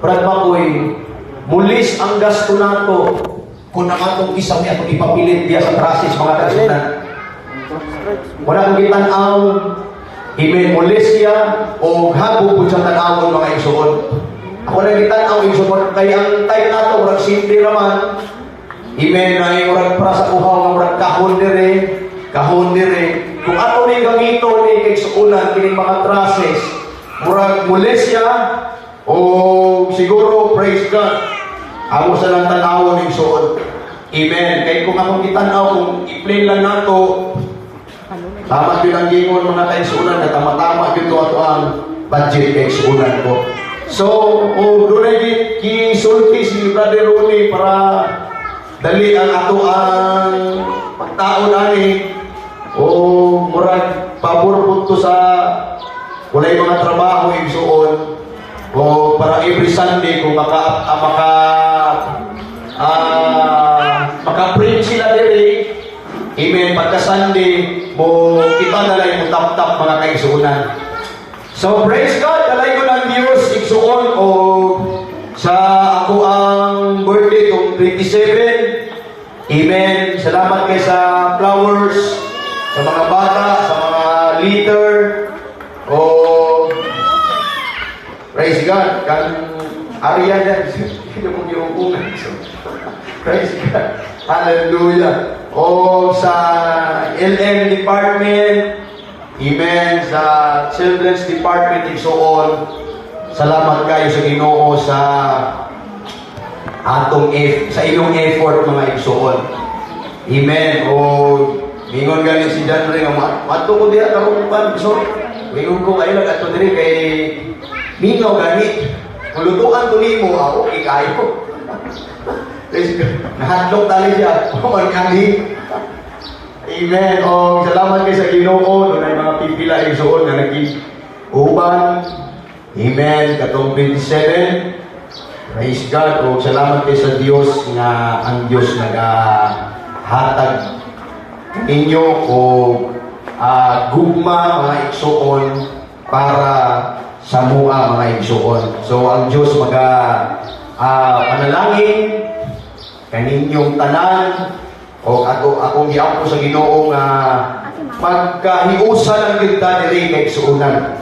Brad Makoy, mulis ang gasto nato kung namatong isang niya kung ipapilit diya sa process mga kasunan. Wala kong kitanaw, imen mulis siya o habog po sa tanawon mga igsuon. Ako na kitanaw igsuon, kaya ang time nato, urag simple naman, imen na urag para sa uhaw ng urag kahon dire. Kung ato ni gamito ni igsuunan, kining mga process, murag mulis siya, o siguro, praise God, ako sa lang tanawon ng suod. Amen. Kaya kung akong kitanaw, kung i-play lang nato, tama bilang gingon mga kaisunan na tama-tama dito ato ang budget kaisunan ko. So, doon ay kisulti si Brother Ronnie para dali ang ato ang pagtaon ani o murag pabor punto sa walay mga trabaho igsuon. O para every Sunday kung maka-print sila diri, amen, pagka Sunday mo kita na lang mo tap-tap mga kaigsuunan. So praise God, alay ko ng Diyos igsuon o sa ako ang birthday kong 27. Amen. Salamat kay sa flowers, sa mga bata, sa mga leader, o praise God, kan Arya yan, hindi mo giuungan. Praise God, hallelujah. O sa LM department, amen, sa children's department, and so on. Salamat kayo sa Ginoo sa sa inyong effort mga igsuon. Amen. O mingon galing si John Ring, mato ko diya karong pan, so mingon ko kayo ato diri kay mingaw gani, kulutuan ko nimo ako ikayo. Nahadlok tali siya, pamangkali. Amen. O salamat kayo sa Ginoo, doon ay mga pipila igsuon nga nag-uban. Amen. Katong 27. Praise God. O salamat kayo sa Diyos nga ang Diyos nag-hatag inyo o gugma mga igsuon para sa mua mga igsuon. So ang Diyos panalangin kaninyong tanan o akong giampo sa Ginoo nga magkahiusan ang kita diri kay igsuonan.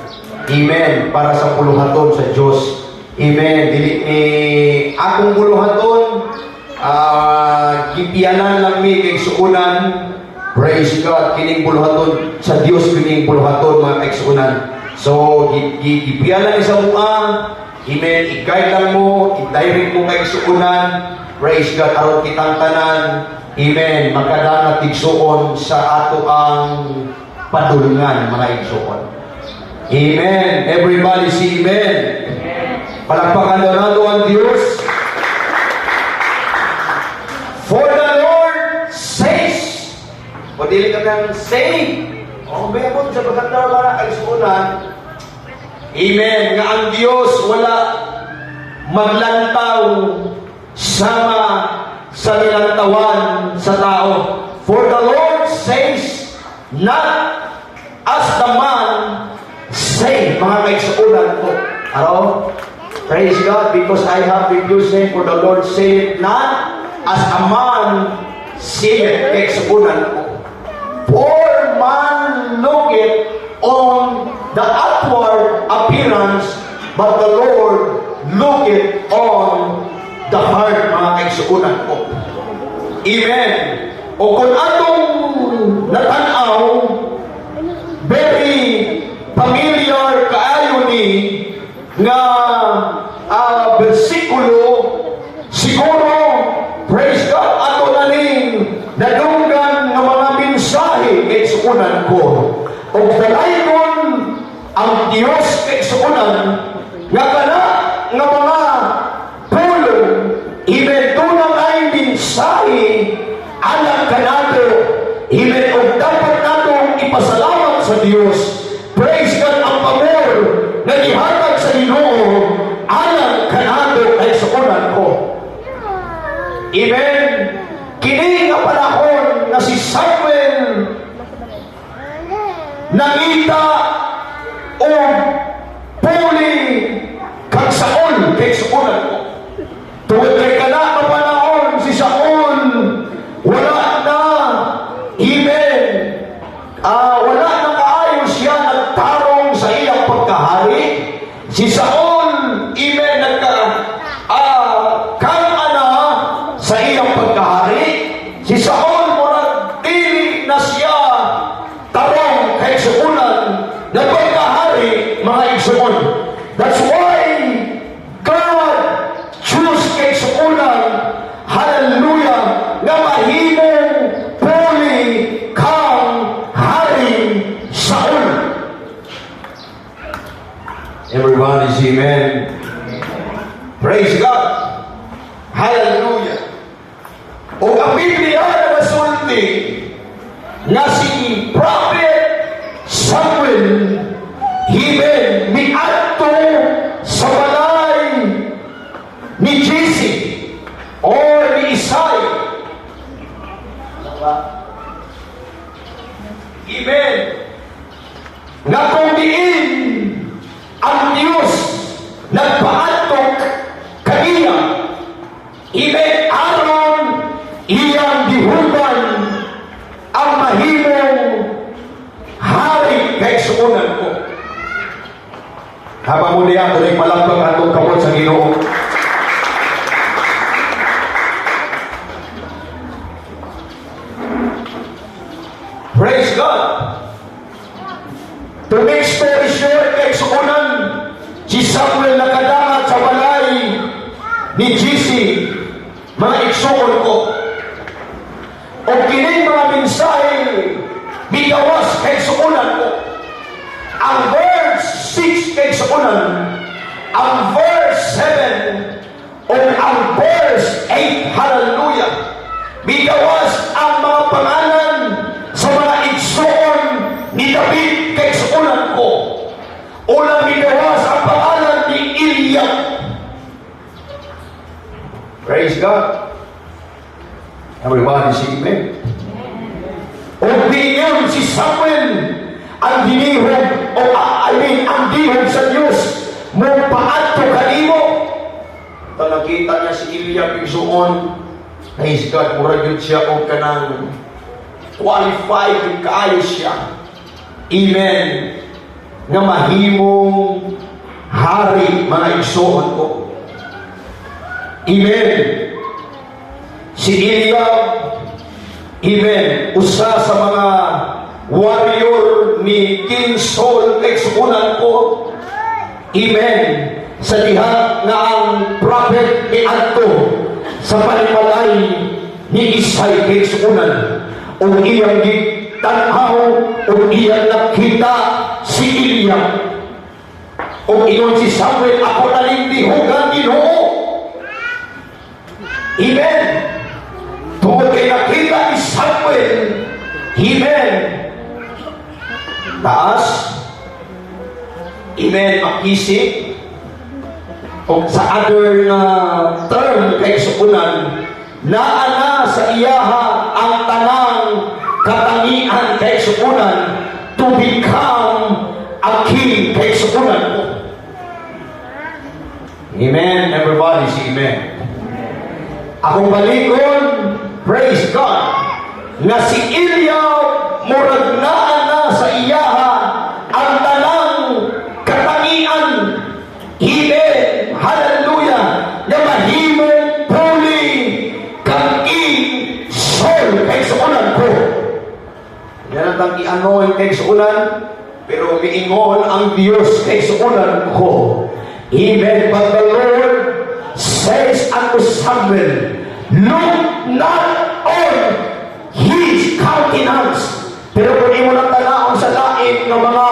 Amen. Para sa puluhaton sa Diyos. Amen. Dili ni akong puluhaton gipianan lang mi kay igsuonan. Praise God. Kining puluhaton sa Diyos, kining puluhaton mga igsuonan. So, ipiyalan sa mua, amen, i-guide lang mo, i-direct mo kay igsuonan, praise God, aron kitang tanan, amen, magkadangat igsuon sa ato ang padulungan, mga igsuon. Amen. Everybody say amen. Palakpakan na nato ang Diyos. For the Lord says, o dili ka kang say, o mayroon sa pagkatawag para kaigsuonan, amen, nga ang Diyos wala maglantaw sama sa nilantawan sa tao. For the Lord says, not as the man say, mga kaigsuonan ko. Araw? Praise God, because I have refused him, for the Lord said, not as a man say, kaigsuonan ko. For man looketh on the outward appearance, but the Lord looketh on the heart, mga kaigsuonan ko. Amen. O kung atong natanaw, very familiar kaayo ni nga bersikulo, siguro, praise God, ato na ning nadunggan ng mga mensahe kaigsuonan ko. O dalaygon ang Diyos kaigsuonan nga kana nga mga pulong ibentunang ay mensahe alang kanato, iben o dapat natong ipasalamat sa Diyos. Praise God, ang pamor na ihatag sa Ginoo alang kanato kaigsuonan ko. Amen. Kini nga panahon na si Samuel nakita o puli kag Saul Saul kay suunan ko. Tuwag kay kana mapanahon si Saul, wala na, amen, wala na kaayo siya nagtarong sa iyang pagkahari. Si Saul, amen, nagka-ana sa iyang pagkahari. Si Saul, murag dili na siya tarong kay suunan na pagkahari, mga igsoon. That's why God choose kay suunan, hallelujah, nga mahimong puli kang hari Saul. Everybody say amen. Praise God. Hallelujah. O ang Biblia na masulti nga si Prophet Samuel, amen, miadto sa balay ni Jesse or ni Isai. Amen. Nga kung diin ang Diyos nagpaatok kaniya, amen, aron iyang dihugan ang mahimong hari kay suunan ko. Habang muli ang tuloy malampang atong kamot sa Ginoo. Praise God. To make story short, kay suunan si Samuel nakadangat sa balay ni Jesse, mga igsoon ko. O kining mga mensahe bigawas kay suunan ko. Ang verse 6 kay suunan, ang verse 7 o ang verse 8, hallelujah, bigawas ang mga pangalan sa mga igsoon ni David kay suunan ko. Ulang bigawas ang pangalan ni Eliab. Praise God. Everybody say amen. O bigyan si Samuel ang dinihog o ang dihog sa Diyos mo paadto kanimo. Nakita niya si Eliab igsuon. Praise God, mura yun siya o kanang qualified yung kaayos siya. Amen. Nga mahimong hari, mga igsuon ko. Amen. Si Eliab, amen, usa sa mga warrior ni King Saul kay suunan ko. Amen. Sa diha nga ang prophet ni Anto sa panimalay ni Isay kay suunan. O iyang gitanaw o iyang nakita si Eliab. O iyon si Samuel, ako nalindihugan Ginoo. Amen. Tungkol kay nakita ni Samuel, amen, taas, amen, makisip, o sa other na term kay suunan, naana sa iyaha ang tanang katangian kay suunan to become a king kay suunan ko. Amen. Everybody say amen. Akong balikon, praise God, nga si Eliab murag naa na sa iyaha ang tanang katangian, amen, hallelujah, na mahimong puli kang King Saul kay suunan ko. Yan ang i-anoint kay suunan, pero miingon ang Diyos kay suunan ko. Amen. But the Lord says unto Samuel, look not on his countenance. Pero kung imo nang tanaon sa lain ng mga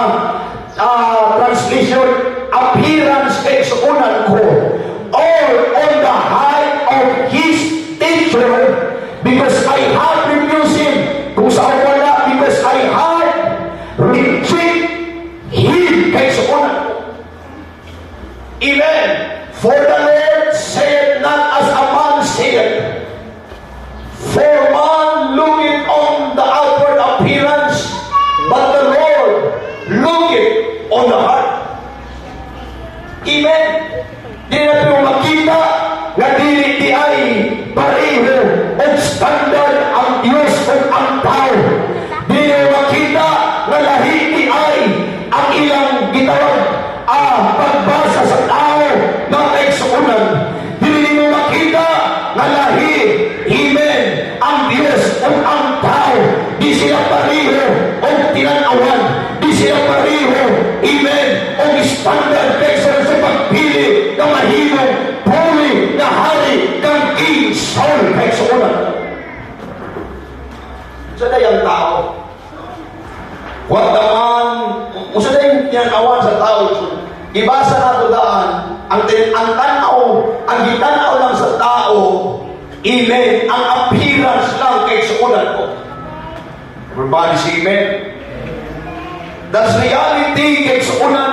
translation, appearance kay suunan ko, or on the height of his stature, because I have refused him. Kung saan wala, because I have rejected him kay suunan ko. Amen. For the Lord said not as a man said. For man looketh on the outward appearance, but the Lord looketh on the heart. Amen. Di Di na po makita nga dili di ay pareho o standard ang Diyos o ang tao. Di na makita nga lahi di ay ang ilang gitawag pagbasa sa tao na kaigsuunan. Di mo makita nga lahi, amen, ang Diyos o ang tao. Di sila pareho o tinanawan. Di sila pareho, amen, o standard kaysa sa pagpili na mahimong puli na hari ng King Saul kaigsuunan. Sa dayang tao, huwag naman, usa na yung tinanawan sa tao, ibasa na ito daan, ang gitanaw lang sa tao, amen, ang appearance lang kaigsuunan ko. Everybody say amen. That's reality kaigsuunan.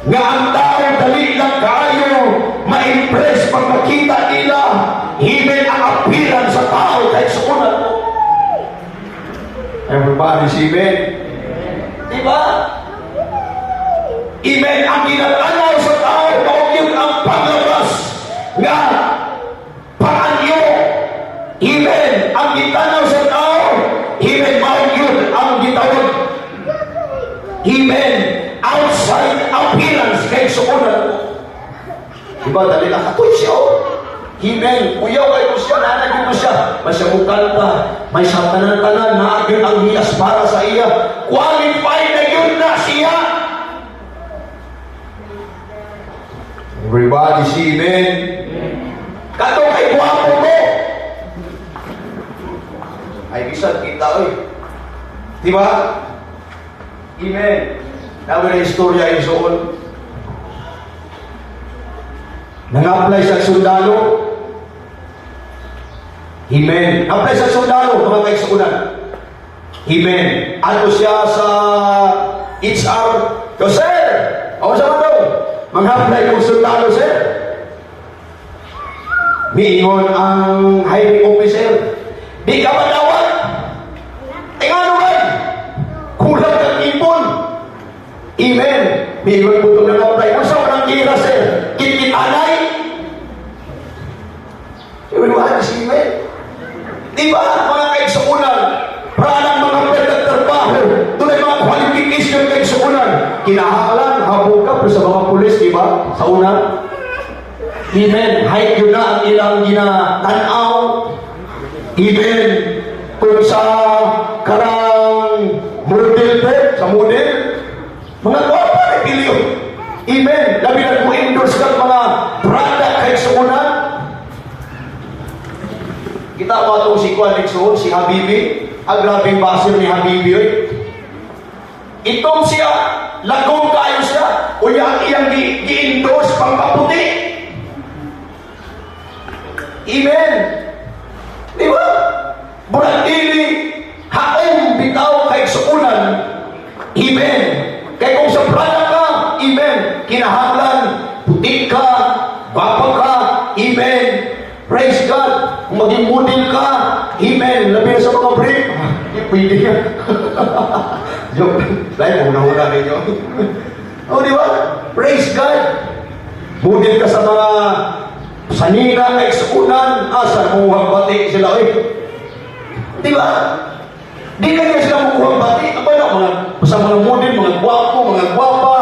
Nga ang tao dali lang kayo ma-impress pag makita nila, amen, ang appearance sa tao kaigsuunan ko. Everybody say amen. Diba? Amen. Ang ginatanaw sa tao, maugin ang panglabas nga paanyo. Amen. Ang gitanaw sa tao, amen, maugin ang gitawag. Amen. Outside appearance kay suunan mo. Diba? Dali lang katoy siya. Amen. Uyaw kayo siya, nanagin mo siya. Masyamukal ka. May satanan-tanan na agad ang hiyas para sa iya. Qualified na yun na siya. Everybody say amen. Kato kay guwapo mo. Ay, bisan kita, oy. Diba? Amen. Nabi na istorya yung soon. Nang-apply sa sundalo. Amen. Apply sa sundalo, mga kaigsuunan. Amen. Ano siya sa HR? So, sir, ako sa mga mag-apply kong sundalo, sir. Miingon ang hiring officer, di ka manawag. Eh nga naman, kulang kang ipon. Amen. Miingon po ito nag-apply. Ano sa walang kira, sir? Kikitanay. Everybody say amen. Diba, mga kaigsuunan, parang mga pagtatrabaho, doon ay mga qualification kaigsuunan. Kinahanglan, habog ka sa mga pulis, diba? Sa una. Amen. Height yun na ang ilang ginatanaw. Amen. Kung sa karang model pe, sa model, mga gwapa na pilyo. Amen. Labi na kung endorse ka mga product kaigsuunan. Kita mo itong si Kuan Nixon, si Habibi, ang grabing basir ni Habibi. Itong siya, lagong kayo siya, o yung iyang gi-endorse pang kaputi. Amen. Di ba? Bulan dili, haong bitaw kay suunan. Amen. Kaya kung sa prana ka, amen, kinahanglan, puti ka, bapa ka, amen. Praise God. Kung maging model ka, amen. Labi na sa mga break. Pwede ka. Joke. Dahil muna-una ninyo. O, di ba? Praise God. Model ka sa mga sanina, kaigsuunan, sa muhang bati sila. Di ba? Di na nga sila muhang bati. Aba na, sa mga model, mga gwapo, mga gwapa.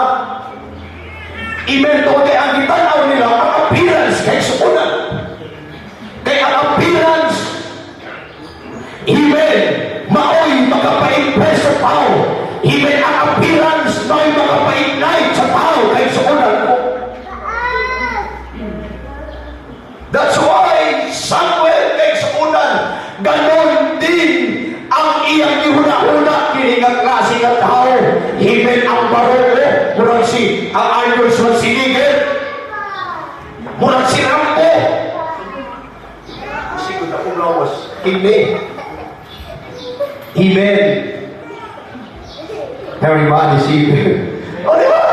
Amen. Kung kaya ang gitanaw nila, ang appearance, kaigsuunan. Kaya ang appearance, amen, maoy makapa-impress sa tao. Amen, ang appearance, maoy makapa-ignite sa tao kahit sa unan ko. That's why, Samuel kahit sa unan, ganon din ang iyang ihuna-huna, kiningang klase ng tao. Amen, ang baroko, murang ang Arnold Schwarzenegger, murang si Rambo, Amen. Amen. Everybody see. O diba?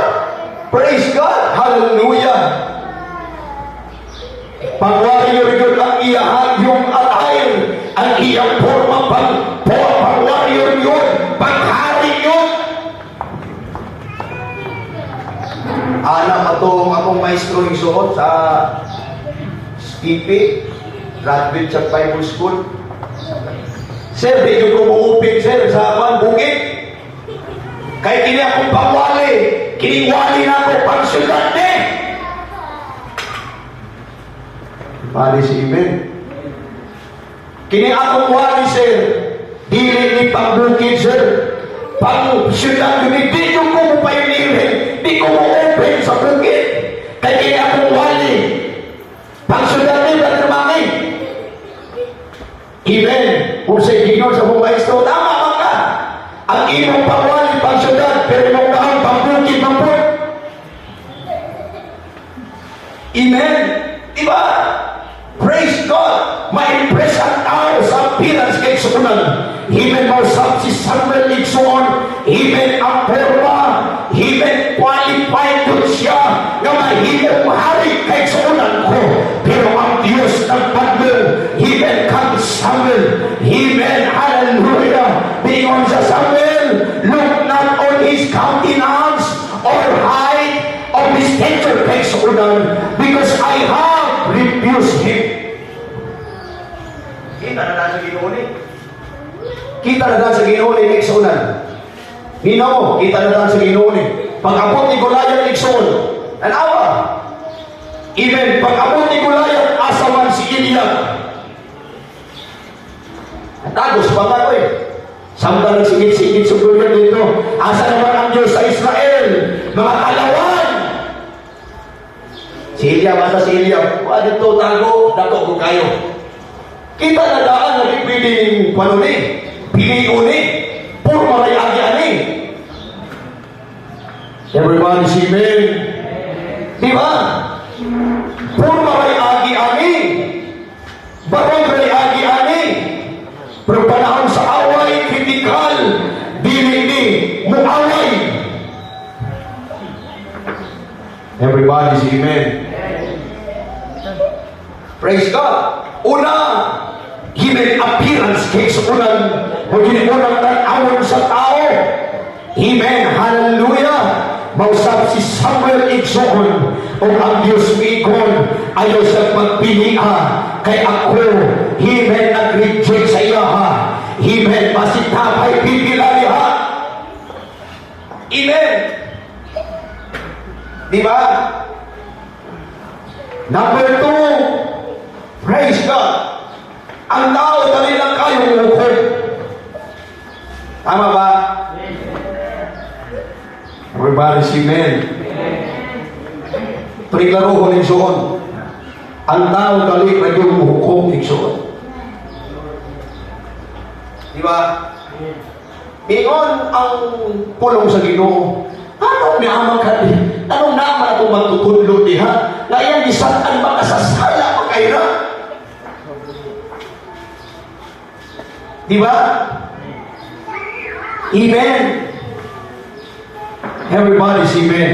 Praise God. Hallelujah. Pag-warrior yun ang iyahayong attire. Ang iyang forma pag-warrior yun. Pag-hari yun. Anak atong akong maestro yung suot sa Skipi, Radville Church Bible School. Sir, di nyo kumuupin, sir, sa bukid. Kaya kini akong pangwali, kiningwali na ako, pangsulat eh. Mali si Amen. Kini akong wali, sir, dili ni pangbukid, sir. Pang-syudad, di nyo kumupayunirin, di ko mo-open sa bukid. Kaya kini akong wali, pang-syudad ni Brother Mami. Amen. Kung sa Ginoo sa mga maestro, tama ka. Ang imong pangwali, pang-syudad, pero imong kahang pang-bukid, pang-bukid. Amen. Diba? Praise God. Ma-impress ang tao sa appearance kay sukunan. Amen. Mausap si Samuel Nixon. Amen. Ang forma. Amen. Qualified doon siya na mahimong hari kay sukunan ko. Pero ang Diyos nagpaglo. Amen. Kang Samuel. Amen. Hallelujah. Bingon sa Samuel, look not on his countenance or height of his stature kay sukunan, because I have refused him. Kita na sa Ginoo ni. Kita na sa Ginoo ni Nixonan. Minaw, kita na sa Ginoo ni. Pag-abot ni Goliath Nixon, anawa. Even pag-abot ni Goliath, asaman si Eliab. Tagos pa nga ko eh. Samtang sigit-sigit sa Goliath dito. Asa naman ang Diyos sa Israel? Mga kalawan. Si Eliab, asa si Eliab? Wala dito, tago, dako ko kayo. Kita na daan na pipiling panuni, piliuni, puro marayagi ani. Everybody see me? Diba? Puro marayagi ani. Barang marayagi ani. Pero panahon sa away, kritikal, dili muaway. Everybody see me? Praise God. Una, Amen, appearance kay sukunan o ginunang tanawon sa tao. Amen, hallelujah. Mausap si Samuel Igsoon o ang Diyos miikon ayaw sa magpilia kay ako. Amen, nag-reject sa iya ha. Amen, masitapay pipila niya ha. Amen. Diba? Number 2, praise God. Ang tao dali lang kayong hukom. Tama ba? Everybody say amen. Priklaro ko ng suon. Ang tao dali kayong hukom ng suon. Di ba? Ingon ang pulong sa Ginoo. Anong naman ka di? Anong naman ako magtutunlo diha? Ngayon isatan makasasala pa kayo na? Di ba? Amen. Everybody say amen.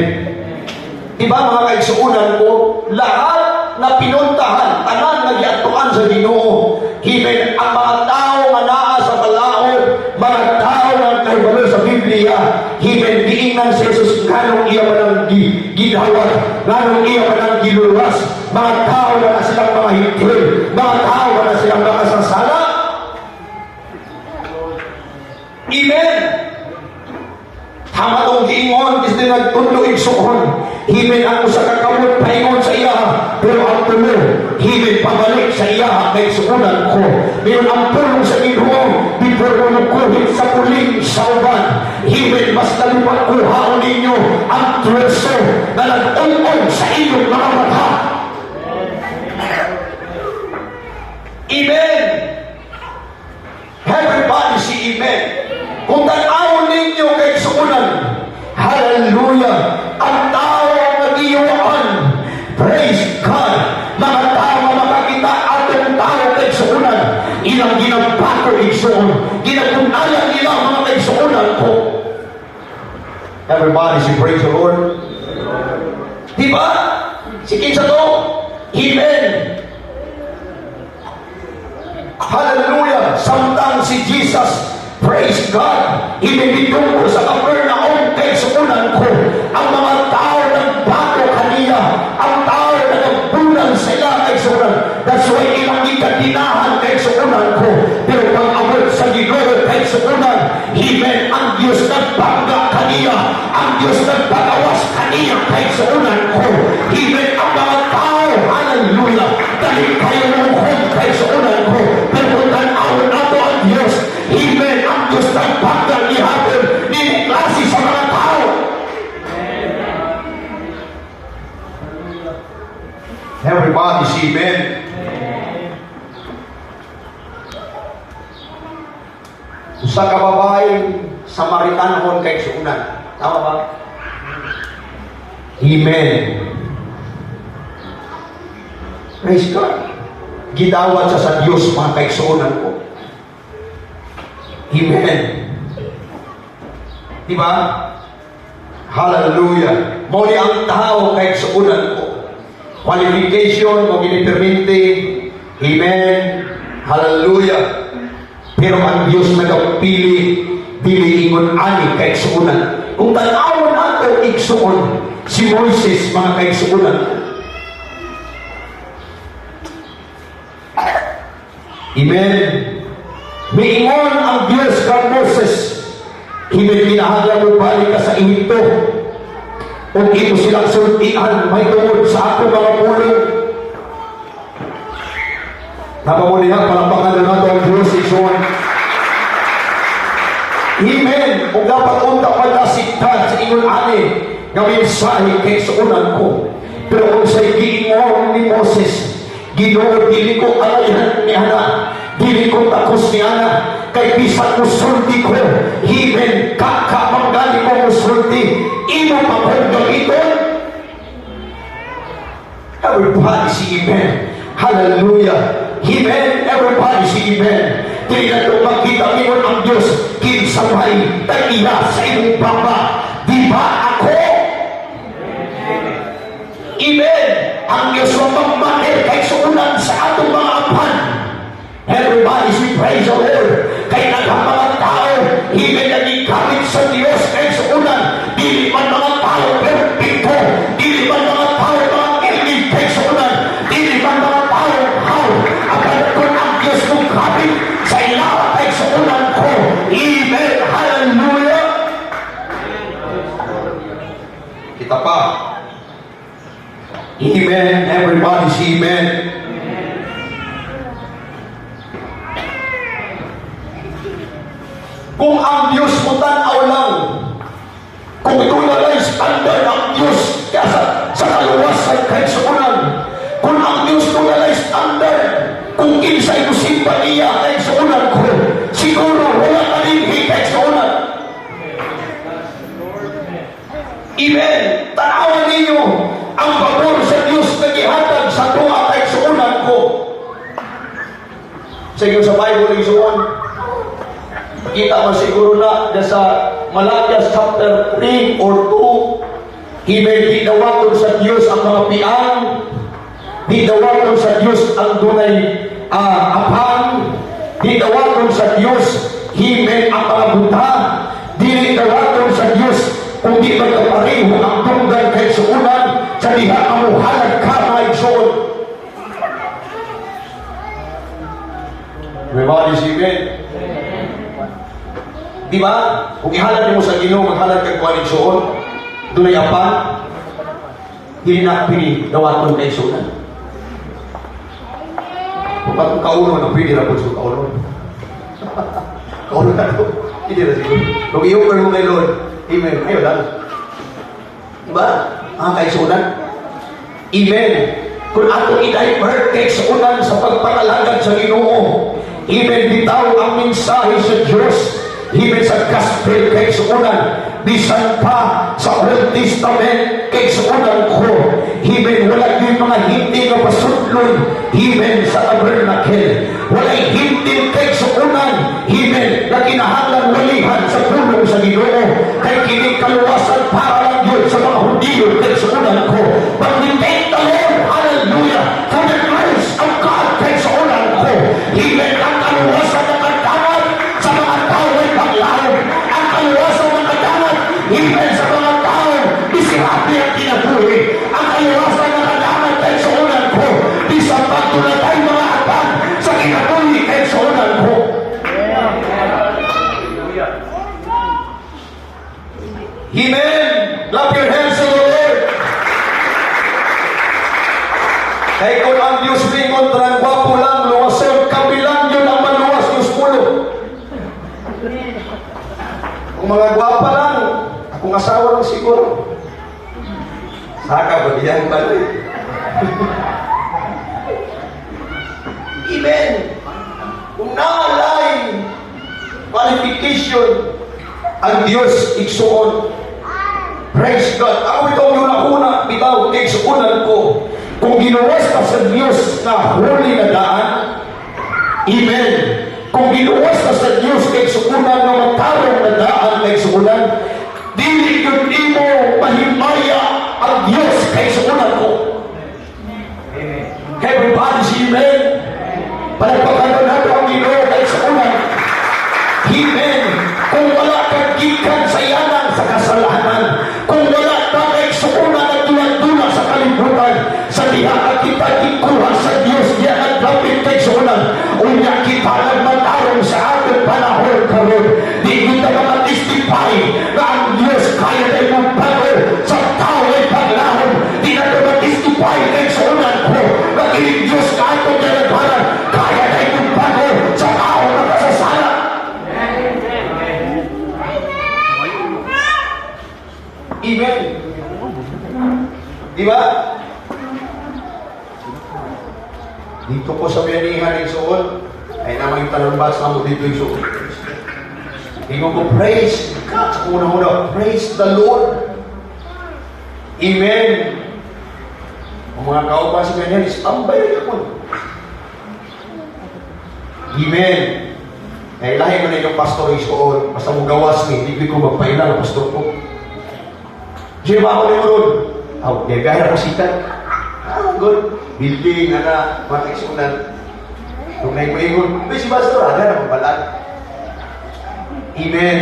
Di ba mga kaigsuunan ko, lahat na pinuntahan, tanan na giatuan sa Ginoo. Amen. Ang mga tao nga naa sa balaod, mga tao nga kaibalo sa Biblia, amen, diingan si Jesus, nganong iya manang gidawat, nganong iya manang giluwas, mga tao na silang mga hitil, mga tao na silang mga sasala. Amen. Tama itong giingon, kasi nagtulo igsuon. Amen, ang usa kakamot paingon sa iya, pero ang tulo, amen, pabalik sa iya, kay suunan ko. Pero ang pulong sa Ginoo, before mo nukuhin sa puling sauban, amen, mas nalipat kuhaon ninyo ang treso na nag-ungong sa inyong mga mata. Amen. Everybody say amen. Kung tanawon ninyo kay suunan, hallelujah, ang tao ang nag-iuan, praise God, mga tao na makakita atong tao kay suunan, ilang ginagpato igsuon, ginagunayan nila mga kay suunan ko. Everybody say praise the Lord. Diba? Sige sa to, amen. Hallelujah. Samtang si Jesus, praise God, ibibigong ko sa Capernaum kay suunan ko, ang mga tao ng bago kaniya, ang Diyos nagpagawas kaniya kay suunan ko. Amen. Ang mga tao, hallelujah, dahil kayo lungkot kay suunan ko. Pero tanaw na to ang Diyos. Amen. Ang Diyos nagpagdang ihapon ni klase sa mga tao. Everybody say amen. Sa kababaeng Samaritanhon kay suunan. Tama ba? Amen. Praise God. Gidawat sa Diyos mga kaigsuunan ko. Amen. Diba? Hallelujah. Muli ang tao kaigsuunan ko. Qualification mo ginipermite. Amen. Hallelujah. Pero ang Diyos nagapili, diliingon ani kaigsuunan. Kung tanawon nato igsuon, si Moises mga kaigsuunan. Amen. Miingon ang Diyos kang Moses, hindi kinahanglan mo balik ka sa Ehipto. Kung ito silang sultian, may tungod sa ako mga pulong. Napamulihan, palampakan na nato ang Diyos ison. Amen. Kung dapat unta pa nasiktan sa ingon ani, nga mensahe kay suunan ko. Pero kung sa'y giingon ni Moses, Ginoo, dili ko alayan ni Ana, dili ko takos ni Ana, kay bisan musulti ko, himen, kakamanggali ko musulti, imo pa kong gamiton. Everybody say amen. Hallelujah. Amen. Everybody say amen. Dili na ito magkita ingon ang Diyos, kinsabay, tagiya sa imong baba, di ba ako? Amen. Ang Diyos ang magmanil kay suunan sa atong mga apan. Everybody say praise the Lord. Kay naghang mga tao, hindi na gigamit sa Diyos kay suunan. Dili man mga tao perfecto. Dili man mga tao mga kilig kay suunan. Dili man mga tao how. Agad ko ang Diyos kong gamit sa ilawa kay suunan ko. Amen. Hallelujah. Kita pa. Amen. Everybody say amen. Kung ang Diyos mo tanaw lang, kung ito na lang standard ang Diyos kaya sa kaluwasan kahit suunan, kung ang Diyos mo na lang standard, kung kinsay ko simpatiya kahit suunan ko, siguro wala ka rin kahit suunan. Amen. Tanawan ninyo ang pabor sa Diyos na gihatag sa tuwa kahit suunan ko. Sa inyo sa Bible yung suon, kita mo siguro na sa Malakias chapter 3 or 2, hinawaton sa Diyos ang mga piang, hinawaton sa Diyos ang dunay apang, hinawaton sa Diyos himen ang mga buta, hinawaton sa Diyos kung di magkapareho ang tunggal kay suunan sa diha amuhalag ka mga igsoon. Everybody say amen. Di ba? Kung ihalad mo sa Ginoo, maghalad kang kuwanin suon, doon ay apa, hindi na pinidawaton kay suunan. Kung bakong kauno na pwede na po sa kauno. Kauno na ito. Hindi na siguro. Kung i-offer mo kay Lord, amen. Ayaw lang. Diba? Mga kaisunan? Amen. Kung ato i-divert kay suunan sa pagpanalagad sa Ginoo, amen, bitaw ang mensahe sa Diyos, amen, sa gospel kay suunan, bisan pa sa Old Testament kay suunan ko, amen, wala din mga hindi na pasudlon, amen, sa tabernacle, wala hindi kay suunan, amen, na kinahanglan walihan sa pulong sa Ginoo, kay kinikaluwasan para lang yun sa mga Hudiyo kay suunan ko. But we thank the Lord, hallelujah, for the grace of God kay suunan ko, amen, ang kaluwasan na kadamat sa mga tao ay paglaon, ang kaluwasan na kadamat, amen, sa mga tao disirapi ang kinabuhi, ang kaluwasan na kadamat kay suunan ko, di sa pagtulatay mga apan sa kinabuhi kay suunan ko. Amen. Kaya kung ang Diyos mingon, tarang gwapo lang, luwasod, kabilang yun ang maluwas, Diyos pulo. Kung mga gwapa lang, akong asawa lang siguro. Saka ba diyan baloy? Amen. Kung naalay qualification ang Diyos igsuon. Praise God. Ako itong yung nakuna, bitaw, igsuunan ko. Kung ginuwas ka sa Diyos na huli na daan, amen. Kung ginuwas ka sa Diyos kay suunan na matarong na daan kay suunan, dili yun mo mahimaya ang Diyos kay suunan ko. Amen. Everybody say amen. Palagpakan nato ang Ginoo kay suunan. Amen. Kung wala kang gikan sa yanan sa kasalanan, kung wala ka kay suunan at tulang-tula sa kalibutan, sa diha ka kita ikuha sa Diyos, diya naglapit kay suunan, unya kita nagmatarong sa ating panahon karon. Di kita na matistify na ang Diyos kaya na magbago sa tao ay paglahon. Di na ito matistify kay suunan ko, nagiling Diyos ka ito niya nagbaran, kaya na magbago sa tao na kasasala. Amen. Diba? Dito po sa Biyanihan ng Suon, ay naman yung talambas na mo dito yung Suon. Hingo ko, praise God. Sa una-una, praise the Lord. Amen. Ang mga kaupa sa Biyanihan, tambay na po. Amen. Ay lahi mo na yung pastor yung Suon. Basta mo gawas ni, hindi ko magpailang pastor ko. Diyan ba ako ni Ron? Dia gaya na pasikat. Good. Building, mga kaisunan. Nung naik-maingon, si pastor, aga na mabalag. Amen.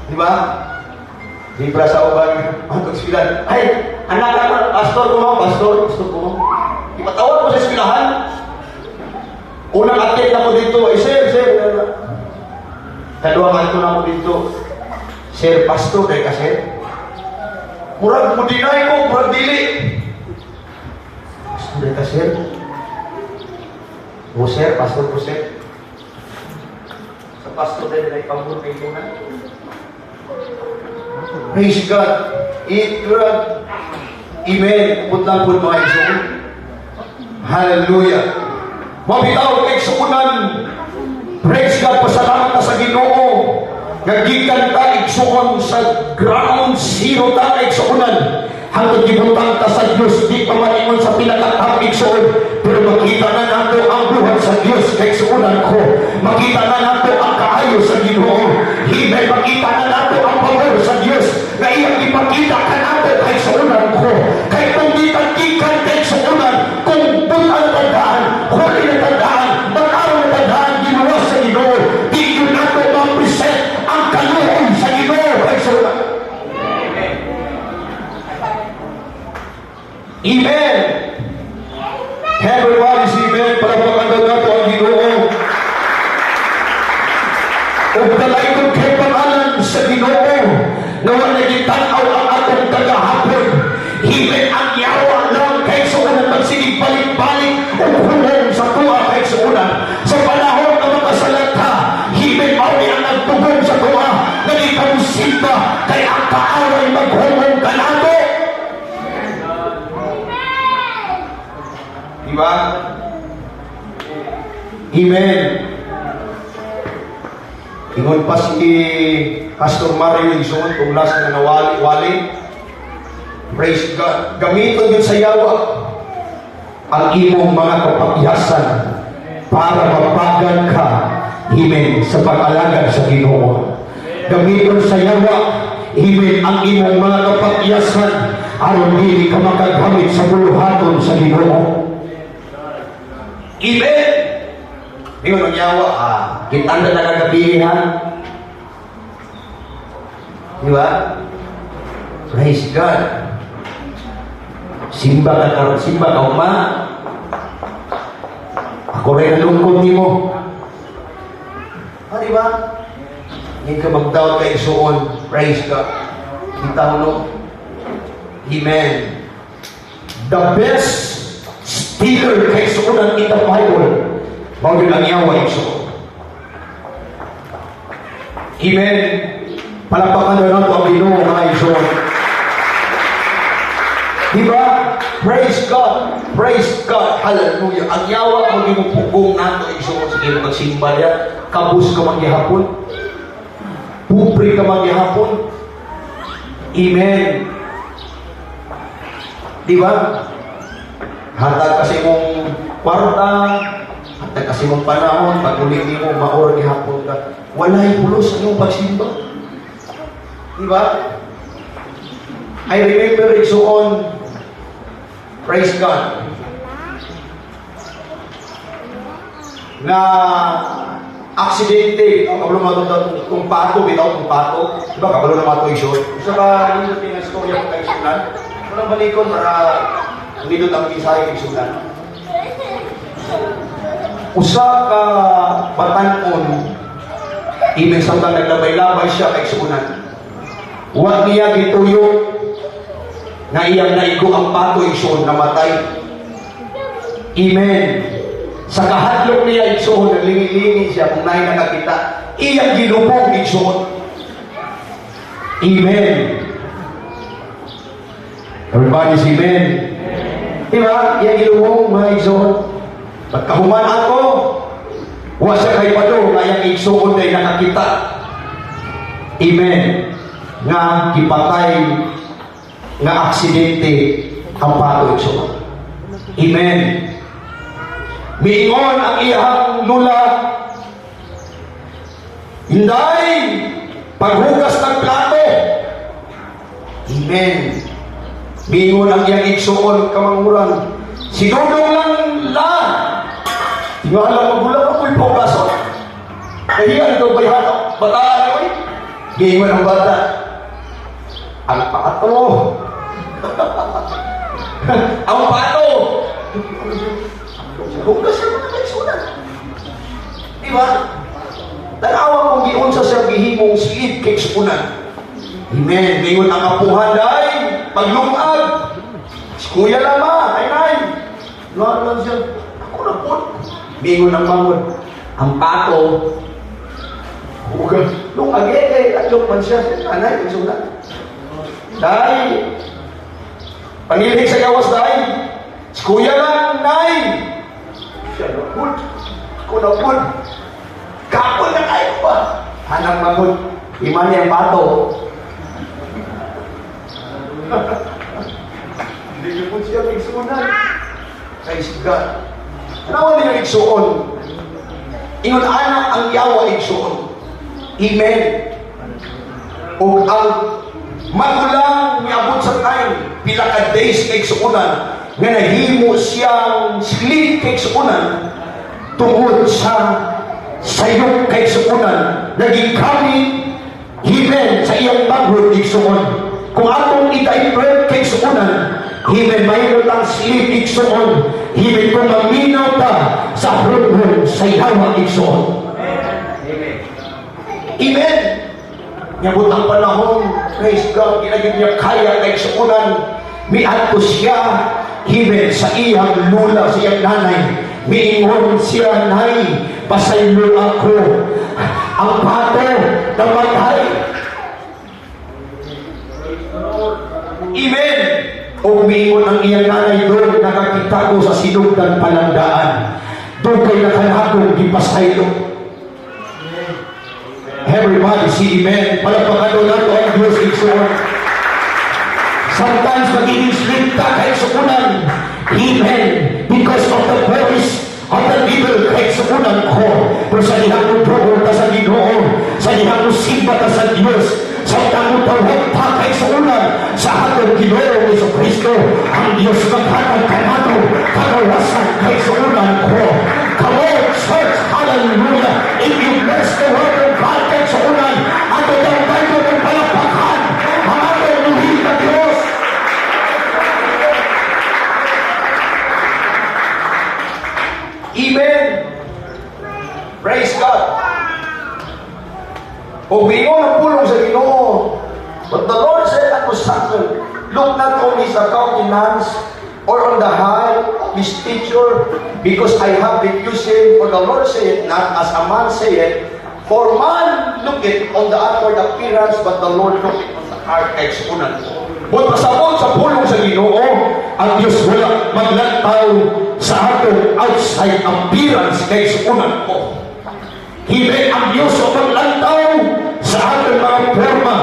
Di ba? Di para sa ubang matog silan. Ay, anak ka, pastor ko mo, pastor ko mo. Ipatawag mo sa silahan. Unang atlet na ko dito, sir. Kadua kanto na ko dito. Sir, pastor, dahil ka, sir. Murag mo dinay ko, murag dili. Pastor, dahil ka, sir. O, sir, pastor ko, sir. Sa pastor dahil ay pambur kay Tunan. Praise God. God. Amen. Putlang po mga iso. Hallelujah. Mabitaw kay suunan. Praise God. Pasalamat na sa Ginoo. Nagikan ka igsuon sa ground zero ta igsuonan. Hanggang gibutang ta sa Diyos, di pa maningon sa pinakatang igsuon. Pero makita na nato ang buhat sa Diyos kay suunan ko. Makita na nato ang kaayo sa Ginoo. Himay makita na nato ang pamor sa Diyos na iyang ipakita ka nato kay suunan ko. Kay kung di tagikan kay suunan, kung butan na tandaan, huli na tandaan, mag-araw na tandaan, ginuwas sa Ginoo, di yun nato ma-present ang kaluhon sa Ginoo kay suunan. Amen. Everybody say amen. Palagpakan nato ang Ginoo. O dalay ko kay pangalan sa Ginoo na wala gitanaw ang atong tagahapon. Amen. Ang yawa lang kay suunan magsigig balik-balik o hulong sa tuwa kay suunan. Sa panahon na makasalata, amen, mauni ang nagtugong sa tuwa na ikamusimba kay ang kaaway maghulong ka nato. Diba? Amen. Ingon pa si Pastor Mario Ison kung last na nawali-wali. Praise God. Gamiton yun sa yawa ang imong mga kapagyasan para mapagan ka, amen, sa pag-alagad sa Ginoo. Gamiton sa yawa, amen, ang imong mga kapagyasan aron dili ka makagamit sa buluhaton sa Ginoo. Amen. Di mo nangyawa, kita na nagagabihan. Di ba? Praise God. Simba ka karon, simba ka uma. Ako rin nalungkot ni mo. Di ba? Hindi ka magdaw kay suon. Praise God. Kita mo. Amen. The best stealer kay suunan in the Bible. Mao yun ang yawa igsoon. Amen. Palakpakan na nato ang Ginoo mga igsoon. Diba? Praise God. Praise God. Hallelujah. Ang yawa ang ginupugong nato igsoon. Sige magsimba niya. Kabus ka magyahapon. Pupri ka magyahapon. Amen. Diba? Hatag kasi mong kwarta, hatag kasi mong panahon, pag ulit mo, maor gihapon ka. Wala'y pulos ang iyong pagsimba. Diba? I remember igsoon, praise God, na aksidente, kabalo naman kung pato, bitaw kung pato, diba, kabalo naman ito igsoon. Isa ka, hindi natin ang storya kung kayo sunan. Walang balikon para hindi doon ang isay igsoon. Usa ka batanon, ibig sabihin naglabay-labay siya kay igsuunan. Huwag niya gituyo na iyang naigo ang pato igsoon, namatay. Amen. Sa kahadlok niya igsoon, naglingi-lingi siya kung naay nakakita. Iyang ginubog igsoon. Amen. Everybody say amen. Diba? Iyang ginubog mga igsoon. Pagkahuman ako, wa siya kay pado nga iyang igsoon ay nakakita. Amen. Nga gipatay nga aksidente ang pato igsoon. Amen. Miingon ang iyang lula, hinday paghugas ng plato. Amen. Miingon ang iyang igsoon kamanguran, sinudong lang la. Nga alam magulang ako'y paugason. Kaya ito ba'y hanap bataan ako eh? Miingon ang bata, ang pato. Ang pato. Hugas siya mga kaisunan. Diba? Tanawa kong giunsa siya gihimong silid kay suunan. Amen. Ngayon ang apuhan dahil paglungag. Si Kuya Lama, ay. Luhan lang siya. Ako na po. Ngayon ang mangon. Ang pato. Hugas. Lungag kay atlong man siya. Anay, kaisunan. Dahil pangilig sa gawas dahil. Si Kuya lang, nay. Siya napod. Ako napod. Kapon na kayo pa. Hanang mapod. Iman niya ang pato. Hindi niyo po siya igsuunan. Kay siga. Ano niya igsuon? Ingon anak ang yawa igsuon. Amen. O ang magulang miabot sa time, pila ka days kay igsuunan, nga nahimo siyang slip kay suunan tungod sa sayok kay suunan naging kami himen sa iyang bagrod igsuon. Kung atong i-divert kay suunan, himen mayroon ang slip igsuon, himen kung maminaw ta sa hurun sa yawa igsuon. Amen. Nyabot ang panahon, praise God, ginagin niya kaya kay suunan, miadto siya himen sa iyang lula, sa iyang nanay. Miingon siya, nay, pasaylo ako. Ang pato namatay. Amen. O miingon ang iyang nanay doon, nakakita ko sa sinugdan palandaan. Doon kay nakalakong gipasaylo. Everybody see amen. Palagpakan doon nato ang Diyos igsoon. Sometimes magiging sleep ka kahit sukunan. Amen. Because of the voice of the devil kahit sukunan ko. Pero sa dihang mo tugon ka sa Ginoo, sa dihang mo simba ka sa Diyos, sa dihang mo tawag ka kahit sukunan sa hatong Ginoo Yesu Kristo, ang Diyos maghatag ka nato kagawasan kahit sukunan ko. Come on, church, hallelujah. If you bless the word of God kahit sukunan, ato ang Bible ng palakpakan, ang atong luhin na Diyos. Amen. Praise God. O bingon ang pulong sa Ginoo. But the Lord said unto Samuel, look not on his countenance or on the height this teacher, because I have been using, for the Lord said, not as a man said, for man looketh on the outward appearance, but the Lord looketh on the heart. Expunan ko. But pasabot sa pulong sa Ginoo, ang Diyos wala maglantaw sa atong outside appearance. Expunan ko. Himay ang Diyos o maglantaw sa atong mga forma.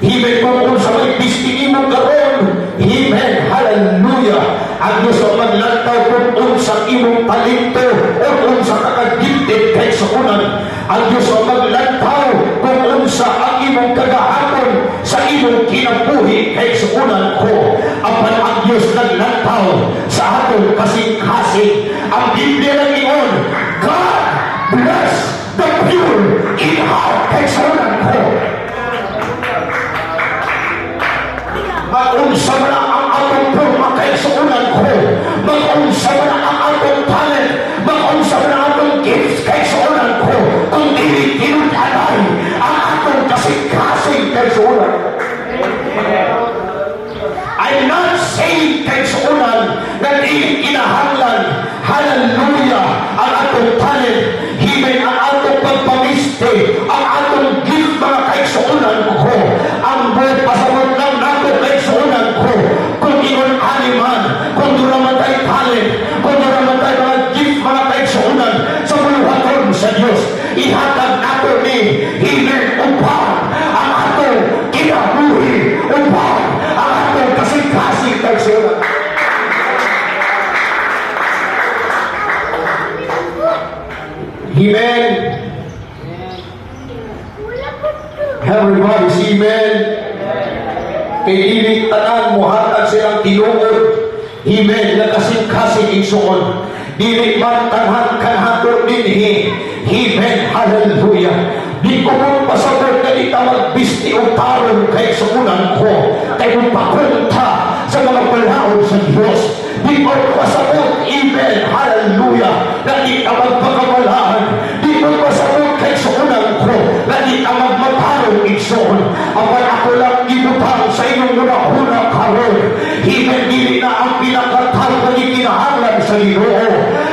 Himay kung sa may bistingin mo karon. Amen. Hallelujah. Ang Diyos o maglantaw kung sa imong talento o kung sa kakagitid kay sa unan. Ang Diyos o maglantaw kung sa ang imong kagahapon sa imong kinabuhi kay sa unan ko. Apan ang Diyos naglantaw sa atong kasing-kasing. Ang Biblia lang iyon, God bless the pure in heart kay sa unan ko. Mag-unsa mo na ang atong forma kay sa unan ko. Mag-unsa mo na ang atong talent. Mag-unsa mo na ang atong gifts kay sa unan ko. Kung dili tinutanay ang atong kasing-kasing kay sa unan ko. I'm not saying kay sa unan na di kinahanglan. Hallelujah. Ang atong talent. Himay ang atong pagpamiste. Ang atong gift mga kay sa unan ko. Ang buhay pasabot lang nato kay sa unan ko. Kung ingon animan, kung duraman tayo talent, kung duraman tayo mga gift mga kay sa unan, sa buluhaton sa Diyos, ihatag nato ni himay upang ang atong kinabuhi, upang ang atong kasing-kasing kay sa unan. Amen. Everybody say amen. Kay dili tanan muhatag silang tinuod. Amen. Nakasing-kasing igsuon. Dili man tanhan kanhator dinhi. Amen. Hallelujah. Di ko mo pasabot na di ka magbisti o tarong kay sa unan ko. Kay mo pakunta sa mga palaon sa Diyos. Di ko pasabot. Amen. Hallelujah. Na di ka magpakamalaan. Di ko pasabot kay sa unan ko. Na di ka magmatarong igsuon. Apan ako lang ibutang sa inyong una-una karon. Hindi na ang pinakatal na ikinahanglan sa Ginoo.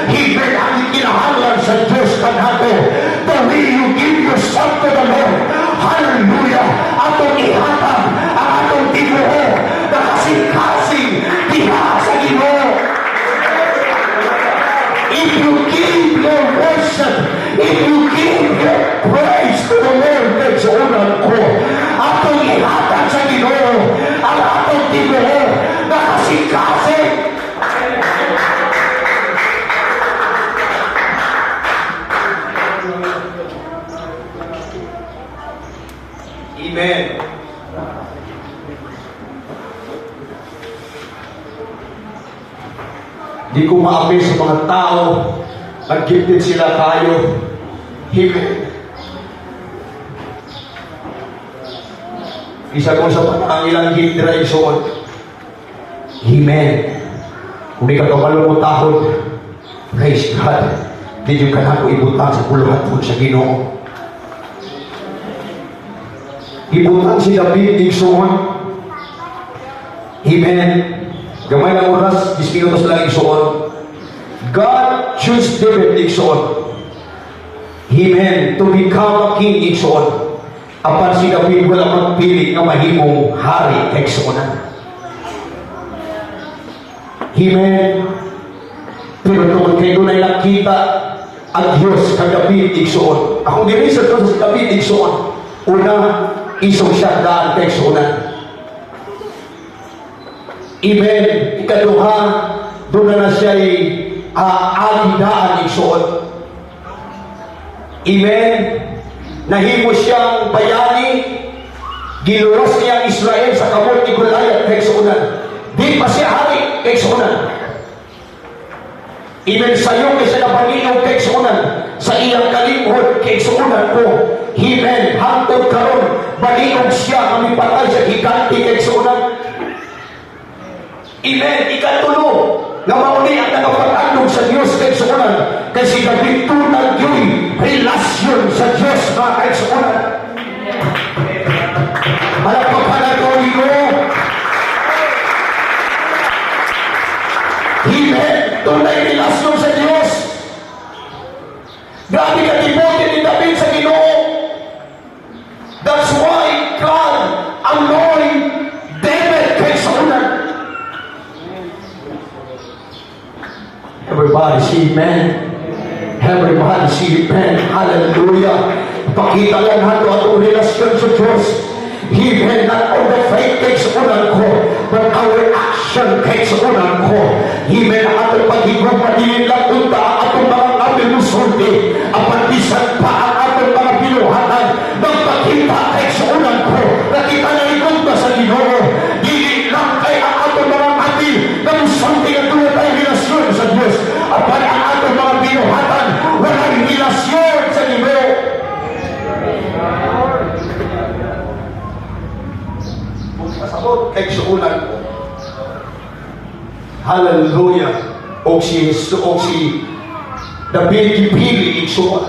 Hindi ang ikinahanglan sa Diyos kanato. The way you give yourself to the Lord. Hallelujah. Atong ihatag ang atong tinuho na kasing-kasing diha sa Ginoo. If you give your worship, if you give your praise to the Lord, that's unan ko. Atong ihatag sa Ginoo ang atong tinuho na kasing-kasing. Amen. Di ko maapi sa mga tao, nag-gifted sila kayo. Amen. Isa ko sa panangilang gift na isuot. Amen. Kung di ka kamalumutahod, praise God. Di yung kanako ibutang sa puluhan po sa Ginoo. Ibutang si David igsuon. Amen. Gamay ng oras, 10 minutos lang igsuon. God chose David igsuon. Amen. To become a king igsuon. Apan si David wala magpili na mahimong hari kay igsuonan. Amen. Pero kung kayo doon ay nakita ang Diyos kay David igsuon. Akong dinisod ko sa David igsuon. Una, isong siya daan kay igsuonan. Amen. Ikaduha, doon na siya'y alidaan igsuon. Amen. Nahimo siyang bayani, giluwas niya ang Israel sa kamot ni Goliath kay igsuonan. Di pa siya hari kay igsuonan. Amen. Sa'yo kay siya napanginog kay igsuonan. Sa iyang kalimhod kay igsuonan ko. Amen. Hangtod karon, balinog siya kami patay sa higanti kay igsuonan. Amen. Ikatulo, na mauni ang nagapag-andong sa Diyos kay igsuonan. Kasi nagpintunan yun, relasyon sa Diyos na kay igsuonan. Malapagpanan ko yun. Amen. Tunay relasyon sa Diyos. Grabe ka devoted ni David sa Ginoo. That's why God anointed David kay Saulan. Everybody say amen. Everybody say amen. Hallelujah. Pakita lang nato atong relasyon sa Diyos. Even not all the faith kay Saulan ko, but our action kay Saulan ko. Even ang atong paghigong madilin lang unta ang atong mga abilusulti. Apan bisan pa ang atong mga binuhatan. Nagpakita kay Saulan ko. Nakita na ikunta sa Ginoo. Dili lang kay ang atong mga mati. Namusulti ang tulad ay relasyon sa Diyos. Apan ang atong mga binuhatan, walang relasyon sa Ginoo. Pasabot kay Saulan ko. Hallelujah. O si David gipili igsuon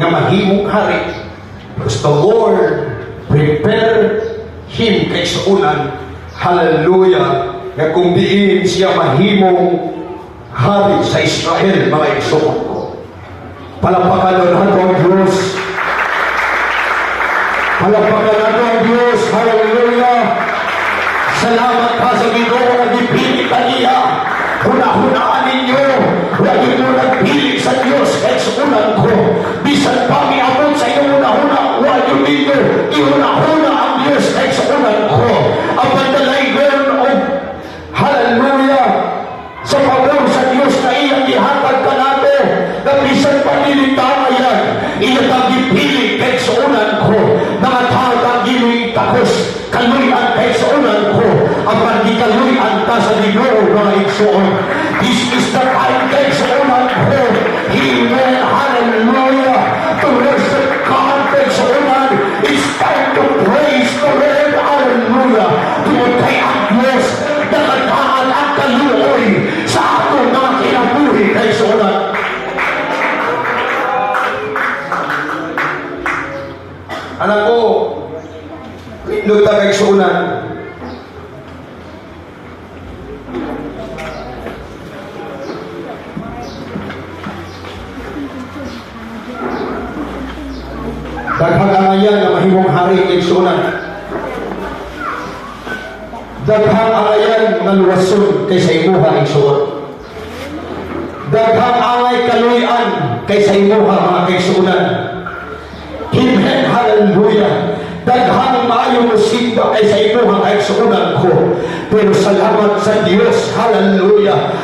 nga mahimong hari. Because the Lord prepared him kay Saulan. Hallelujah. Nga kung diin siya mahimong hari sa Israel, mga igsuon ko. Palapakan nato ang Diyos. Palapakan nato ang Diyos. Hallelujah. Salamat pa sa Ginoo na dipili kaniya. Huna-hunaan ninyo. Lagi mo nagpili sa Diyos kahit Saulan ko. Bisan pa miabot sa iyo huna-huna. Huwag yung ninyo. Ihuna-huna ang Diyos kahit Saulan ko. Ang pandalayon o hallelujah sa pagkaw sa Diyos na iyang ihatag ka nato. Na bisan pa nilitama yan. Iyang ang dipili kahit Saulan ko. Nangatawag ang ginuing takos. Kaluyan kahit Saulan ko. Ang pandikaluyan ka sa Ginoo mga igsoon. This is the time kahit Saulan ko. Amen. Hallelujah. To worship God kahit Saulan. It's time to praise the Lord. Hallelujah. Tumutay ang Diyos. Nakadaan ang kaluoy sa atong mga kinabuhi kahit Saulan. Anak ko, lindot na kay Saulan. Daghang angayan na mahimong hari kay Saulan. Daghang angayan nga luwason kay sa imuha kay Saulan. Daghang angay kaluyan kay sa imuha mga kay Saulan. Amen. Hallelujah. Daghang maayong musikta kay sa imuha kay Saulan ko. Pero salamat sa Diyos. Hallelujah.